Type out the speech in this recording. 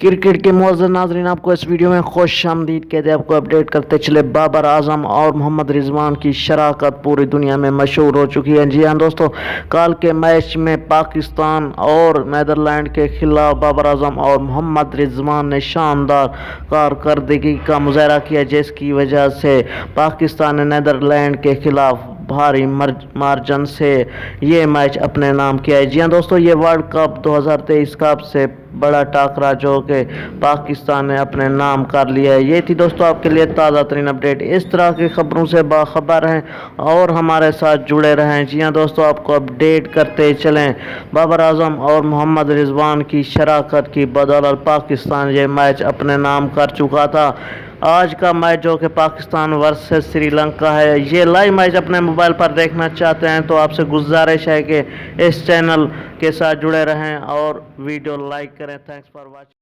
Cricket کے معزز ناظرین، آپ کو اس ویڈیو میں خوش آمدید کہتے ہیں۔ آپ کو اپڈیٹ کرتے چلے بابر اعظم اور محمد رضوان کی شراکت پوری دنیا میں مشہور ہو چکی ہے۔ جی ہاں دوستو، کل کے میچ میں پاکستان اور نیدرلینڈ کے خلاف بابر اعظم اور محمد رضوان نے شاندار کارکردگی کا مظاہرہ کیا، جس کی وجہ سے پاکستان نے نیدرلینڈ کے خلاف بھاری مارجن سے یہ میچ اپنے نام کیا ہے۔ جی ہاں دوستو، یہ ورلڈ کپ 2023 کا سب سے بڑا ٹاکرا جو کہ پاکستان نے اپنے نام کر لیا ہے۔ یہ تھی دوستو آپ کے لیے تازہ ترین اپڈیٹ۔ اس طرح کی خبروں سے باخبر رہیں اور ہمارے ساتھ جڑے رہیں۔ جی ہاں دوستو، آپ کو اپڈیٹ کرتے چلیں۔ بابر اعظم اور محمد رضوان کی شراکت کی بدولت پاکستان یہ میچ اپنے نام کر چکا تھا۔ آج کا میچ جو کہ پاکستان ورسز سری لنکا ہے، یہ لائیو میچ اپنے موبائل پر دیکھنا چاہتے ہیں تو آپ سے گزارش ہے کہ اس چینل کے ساتھ جڑے رہیں اور ویڈیو لائک کریں۔ Thanks for watching.